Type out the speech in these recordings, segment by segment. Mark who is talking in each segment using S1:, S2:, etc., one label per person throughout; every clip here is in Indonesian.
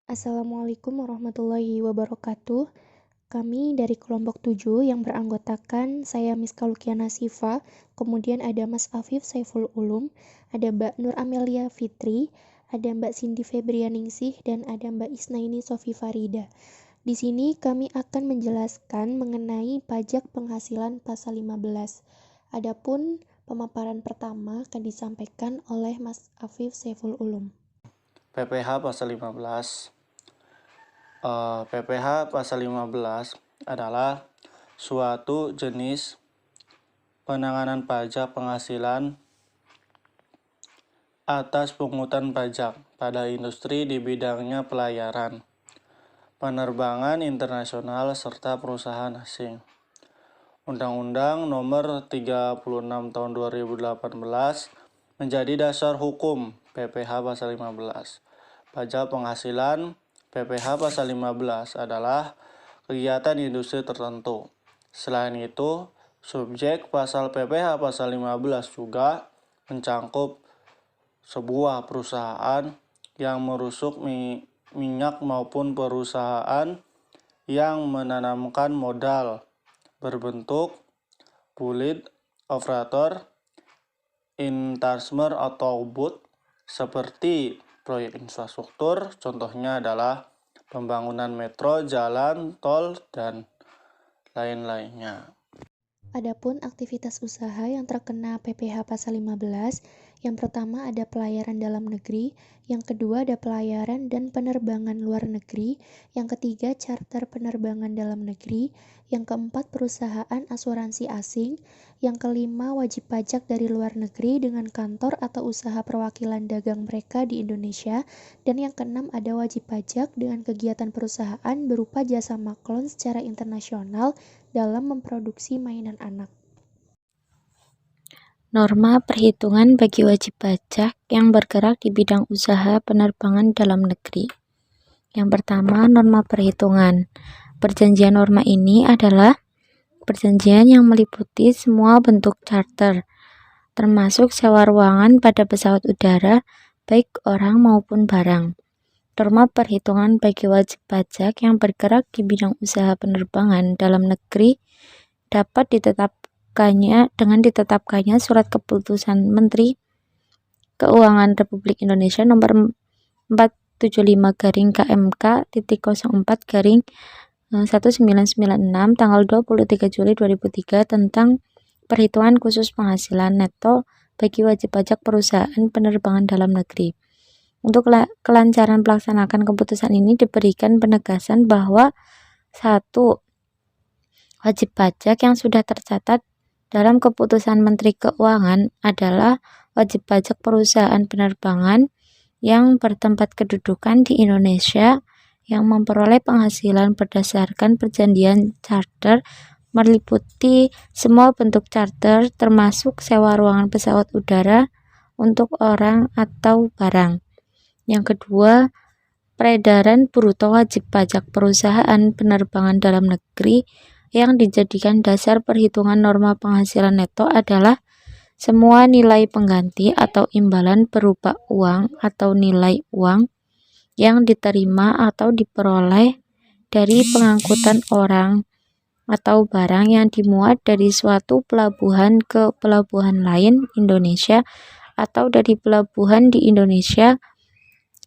S1: Assalamualaikum warahmatullahi wabarakatuh. Kami dari kelompok 7 yang beranggotakan saya Miska Lukiana Sifa, kemudian ada Mas Afif Saiful Ulum, ada Mbak Nur Amelia Fitri, ada Mbak Cindy Febrianingsih, dan ada Mbak Isnaini Sofi Farida. Di sini kami akan menjelaskan mengenai pajak penghasilan pasal 15. Adapun pemaparan pertama akan disampaikan oleh Mas Afif Saiful Ulum.
S2: PPh pasal 15. PPh pasal 15 adalah suatu jenis penanganan pajak penghasilan atas pungutan pajak pada industri di bidangnya pelayaran, penerbangan internasional, serta perusahaan asing. Undang-Undang Nomor 36 Tahun 2018 menjadi dasar hukum PPh pasal 15. Pajak penghasilan PPh pasal 15 adalah kegiatan industri tertentu. Selain itu, subjek pasal PPh pasal 15 juga mencangkup sebuah perusahaan yang merusuk minyak maupun perusahaan yang menanamkan modal berbentuk bulit operator, intasmer atau BUT seperti proyek infrastruktur, contohnya adalah pembangunan metro, jalan, tol, dan lain-lainnya.
S1: Adapun aktivitas usaha yang terkena PPh pasal 15, yang pertama ada pelayaran dalam negeri, yang kedua ada pelayaran dan penerbangan luar negeri, yang ketiga charter penerbangan dalam negeri, yang keempat perusahaan asuransi asing, yang kelima wajib pajak dari luar negeri dengan kantor atau usaha perwakilan dagang mereka di Indonesia, dan yang keenam ada wajib pajak dengan kegiatan perusahaan berupa jasa maklon secara internasional dalam memproduksi mainan anak.
S3: Norma perhitungan bagi wajib pajak yang bergerak di bidang usaha penerbangan dalam negeri. Yang pertama, norma perhitungan. Perjanjian norma ini adalah perjanjian yang meliputi semua bentuk charter, termasuk sewa ruangan pada pesawat udara, baik orang maupun barang. Norma perhitungan bagi wajib pajak yang bergerak di bidang usaha penerbangan dalam negeri dapat dengan ditetapkannya Surat Keputusan Menteri Keuangan Republik Indonesia Nomor 475-KMK.04-1996 tanggal 23 Juli 2003 tentang perhitungan khusus penghasilan neto bagi wajib pajak perusahaan penerbangan dalam negeri. Untuk kelancaran pelaksanaan keputusan ini diberikan penegasan bahwa 1. Wajib pajak yang sudah tercatat dalam keputusan Menteri Keuangan adalah wajib pajak perusahaan penerbangan yang bertempat kedudukan di Indonesia yang memperoleh penghasilan berdasarkan perjanjian charter meliputi semua bentuk charter termasuk sewa ruangan pesawat udara untuk orang atau barang. Yang kedua, peredaran bruto wajib pajak perusahaan penerbangan dalam negeri yang dijadikan dasar perhitungan norma penghasilan neto adalah semua nilai pengganti atau imbalan berupa uang atau nilai uang yang diterima atau diperoleh dari pengangkutan orang atau barang yang dimuat dari suatu pelabuhan ke pelabuhan lain Indonesia atau dari pelabuhan di Indonesia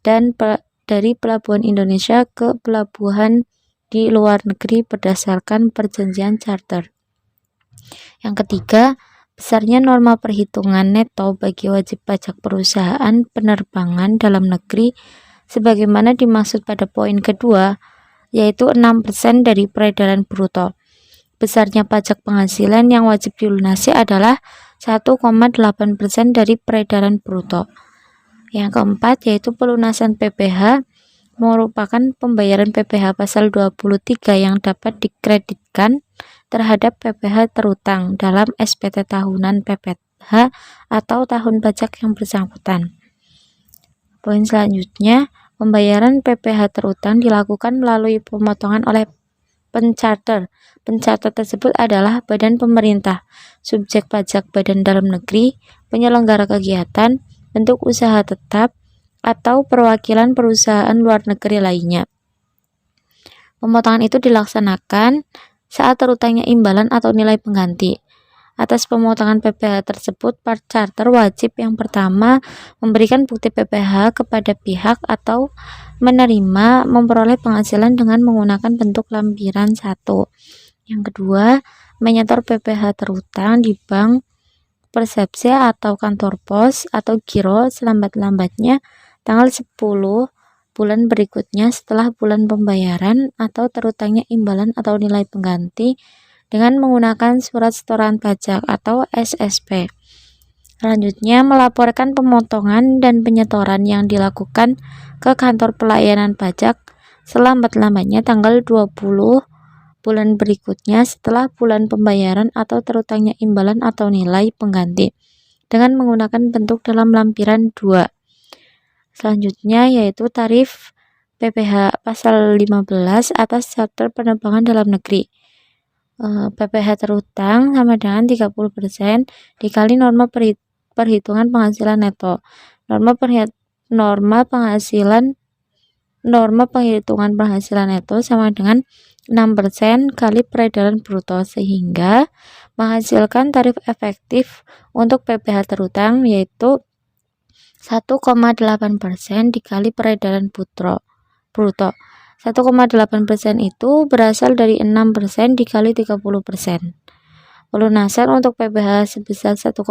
S3: dan dari pelabuhan Indonesia ke pelabuhan di luar negeri berdasarkan perjanjian charter. Yang ketiga, besarnya norma perhitungan neto bagi wajib pajak perusahaan penerbangan dalam negeri sebagaimana dimaksud pada poin kedua, yaitu 6% dari peredaran bruto. Besarnya pajak penghasilan yang wajib dilunasi adalah 1,8% dari peredaran bruto. Yang keempat, yaitu pelunasan PPh merupakan pembayaran PPh pasal 23 yang dapat dikreditkan terhadap PPh terutang dalam SPT tahunan PPh atau tahun pajak yang bersangkutan. Poin selanjutnya, pembayaran PPh terutang dilakukan melalui pemotongan oleh pencharter. Pencharter tersebut adalah badan pemerintah, subjek pajak badan dalam negeri, penyelenggara kegiatan, bentuk usaha tetap, atau perwakilan perusahaan luar negeri lainnya. Pemotongan itu dilaksanakan saat terutangnya imbalan atau nilai pengganti. Atas pemotongan PPh tersebut, part charter wajib yang pertama memberikan bukti PPh kepada pihak atau menerima memperoleh penghasilan dengan menggunakan bentuk lampiran 1. Yang kedua, menyetor PPh terutang di bank, persepsi atau kantor pos atau giro selambat-lambatnya tanggal 10 bulan berikutnya setelah bulan pembayaran atau terutangnya imbalan atau nilai pengganti dengan menggunakan surat setoran pajak atau SSP. Selanjutnya, melaporkan pemotongan dan penyetoran yang dilakukan ke kantor pelayanan pajak selambat-lambatnya tanggal 20 bulan berikutnya setelah bulan pembayaran atau terutangnya imbalan atau nilai pengganti dengan menggunakan bentuk dalam lampiran 2. Selanjutnya yaitu tarif PPh pasal 15 atas charter penerbangan dalam negeri. PPh terutang sama dengan 30% dikali norma perhitungan penghasilan neto. Norma penghitungan penghasilan neto sama dengan 6% kali peredaran bruto, sehingga menghasilkan tarif efektif untuk PPh terutang yaitu 1,8% dikali peredaran bruto. 1,8% itu berasal dari 6% dikali 30%. Pelunasan untuk PPh sebesar 1,8%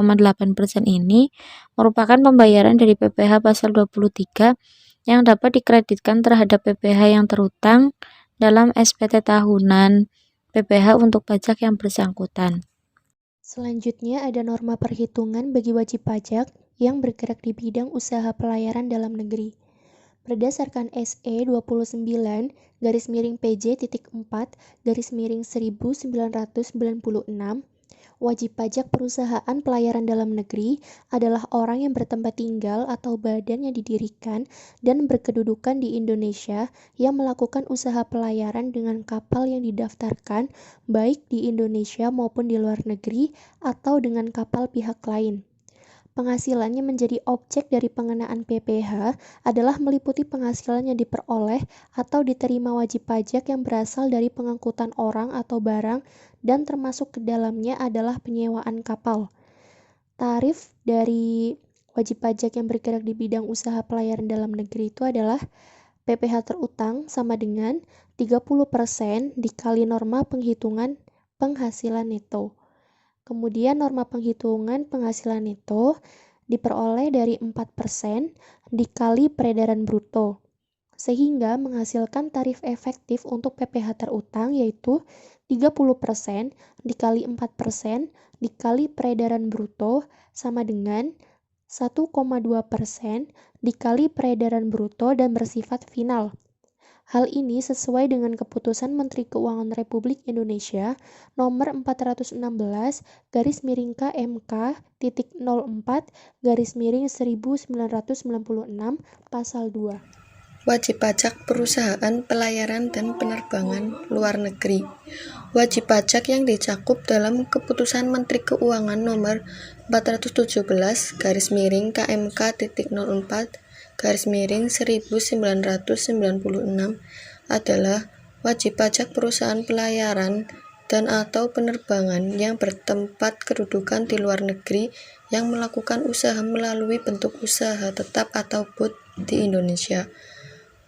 S3: ini merupakan pembayaran dari PPh pasal 23 yang dapat dikreditkan terhadap PPh yang terutang dalam SPT tahunan PPh untuk pajak yang bersangkutan.
S1: Selanjutnya ada norma perhitungan bagi wajib pajak yang bergerak di bidang usaha pelayaran dalam negeri. Berdasarkan SE 29-4-1996, wajib pajak perusahaan pelayaran dalam negeri adalah orang yang bertempat tinggal atau badan yang didirikan dan berkedudukan di Indonesia yang melakukan usaha pelayaran dengan kapal yang didaftarkan baik di Indonesia maupun di luar negeri atau dengan kapal pihak lain. Penghasilannya menjadi objek dari pengenaan PPh adalah meliputi penghasilan yang diperoleh atau diterima wajib pajak yang berasal dari pengangkutan orang atau barang dan termasuk ke dalamnya adalah penyewaan kapal. Tarif dari wajib pajak yang bergerak di bidang usaha pelayaran dalam negeri itu adalah PPh terutang sama dengan 30% dikali norma penghitungan penghasilan neto. Kemudian norma penghitungan penghasilan neto diperoleh dari 4% dikali peredaran bruto, sehingga menghasilkan tarif efektif untuk PPh terutang yaitu 30% dikali 4% dikali peredaran bruto sama dengan 1,2% dikali peredaran bruto dan bersifat final. Hal ini sesuai dengan Keputusan Menteri Keuangan Republik Indonesia Nomor 416/KMK.04/1996 Pasal 2.
S4: Wajib pajak perusahaan pelayaran dan penerbangan luar negeri. Wajib pajak yang dicakup dalam Keputusan Menteri Keuangan Nomor 417/KMK.04/1996 adalah wajib pajak perusahaan pelayaran dan atau penerbangan yang bertempat kedudukan di luar negeri yang melakukan usaha melalui bentuk usaha tetap atau BUT di Indonesia.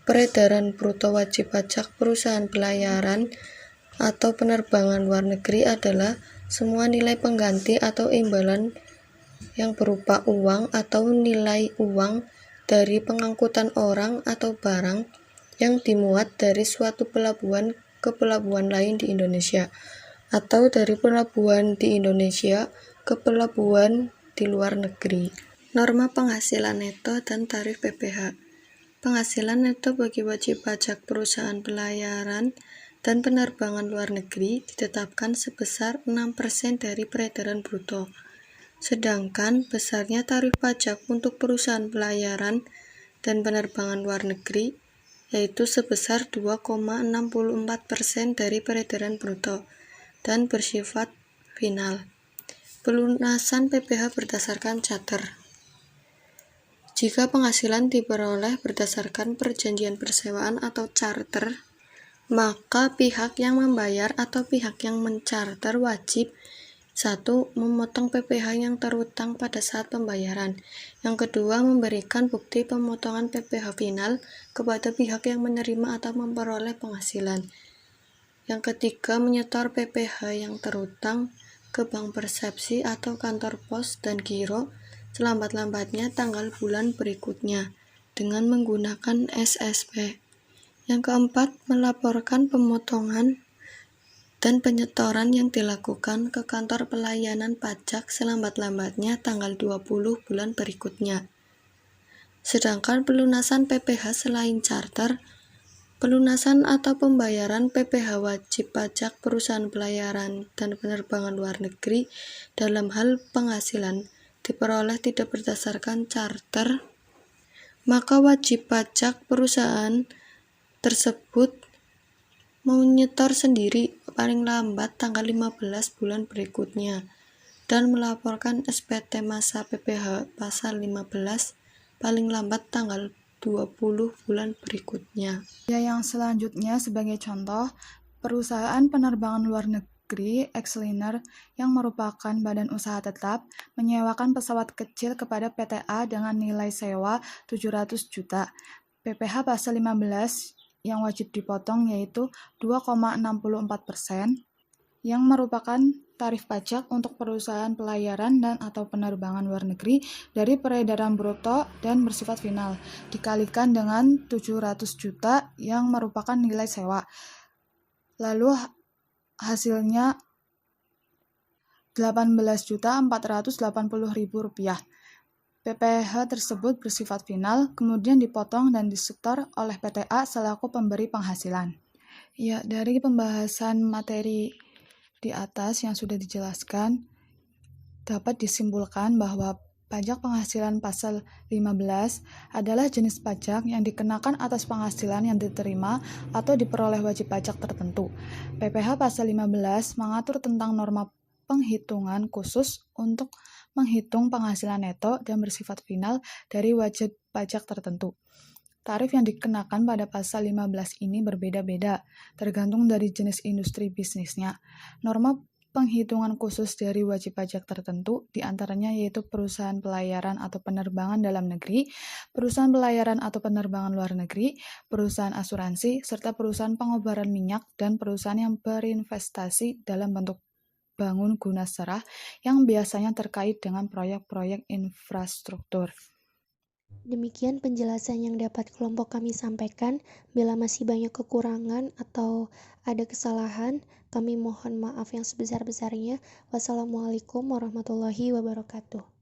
S4: Peredaran bruto wajib pajak perusahaan pelayaran atau penerbangan luar negeri adalah semua nilai pengganti atau imbalan yang berupa uang atau nilai uang dari pengangkutan orang atau barang yang dimuat dari suatu pelabuhan ke pelabuhan lain di Indonesia, atau dari pelabuhan di Indonesia ke pelabuhan di luar negeri. Norma penghasilan neto dan tarif PPh. Penghasilan neto bagi wajib pajak perusahaan pelayaran dan penerbangan luar negeri ditetapkan sebesar 6% dari peredaran bruto. Sedangkan besarnya tarif pajak untuk perusahaan pelayaran dan penerbangan luar negeri yaitu sebesar 2,64% dari peredaran bruto dan bersifat final. Pelunasan PPh berdasarkan charter. Jika penghasilan diperoleh berdasarkan perjanjian persewaan atau charter, maka pihak yang membayar atau pihak yang mencarter wajib 1. Memotong PPh yang terutang pada saat pembayaran. Yang kedua, memberikan bukti pemotongan PPh final kepada pihak yang menerima atau memperoleh penghasilan. Yang ketiga, menyetor PPh yang terutang ke bank persepsi atau kantor pos dan giro selambat-lambatnya tanggal bulan berikutnya dengan menggunakan SSP. Yang keempat, melaporkan pemotongan dan penyetoran yang dilakukan ke kantor pelayanan pajak selambat-lambatnya tanggal 20 bulan berikutnya. Sedangkan pelunasan PPh selain charter, pelunasan atau pembayaran PPh wajib pajak perusahaan pelayaran dan penerbangan luar negeri dalam hal penghasilan diperoleh tidak berdasarkan charter, maka wajib pajak perusahaan tersebut menyetor sendiri paling lambat tanggal 15 bulan berikutnya dan melaporkan SPT masa PPh pasal 15 paling lambat tanggal 20 bulan berikutnya.
S5: Yang selanjutnya sebagai contoh, perusahaan penerbangan luar negeri Xliner yang merupakan badan usaha tetap menyewakan pesawat kecil kepada PTA dengan nilai sewa 700 juta. PPh pasal 15 yang wajib dipotong yaitu 2,64%, yang merupakan tarif pajak untuk perusahaan pelayaran dan atau penerbangan luar negeri dari peredaran bruto dan bersifat final, dikalikan dengan 700 juta yang merupakan nilai sewa. Lalu hasilnya 18.480.000 rupiah. PPh tersebut bersifat final, kemudian dipotong dan disetor oleh PTA selaku pemberi penghasilan. Ya, dari pembahasan materi di atas yang sudah dijelaskan, dapat disimpulkan bahwa pajak penghasilan pasal 15 adalah jenis pajak yang dikenakan atas penghasilan yang diterima atau diperoleh wajib pajak tertentu. PPh pasal 15 mengatur tentang norma penghitungan khusus untuk menghitung penghasilan neto dan bersifat final dari wajib pajak tertentu. Tarif yang dikenakan pada pasal 15 ini berbeda-beda, tergantung dari jenis industri bisnisnya. Norma penghitungan khusus dari wajib pajak tertentu, diantaranya yaitu perusahaan pelayaran atau penerbangan dalam negeri, perusahaan pelayaran atau penerbangan luar negeri, perusahaan asuransi, serta perusahaan pengobaran minyak dan perusahaan yang berinvestasi dalam bentuk bangun guna serah yang biasanya terkait dengan proyek-proyek infrastruktur.
S1: Demikian penjelasan yang dapat kelompok kami sampaikan. Bila masih banyak kekurangan atau ada kesalahan, kami mohon maaf yang sebesar-besarnya. Wassalamualaikum warahmatullahi wabarakatuh.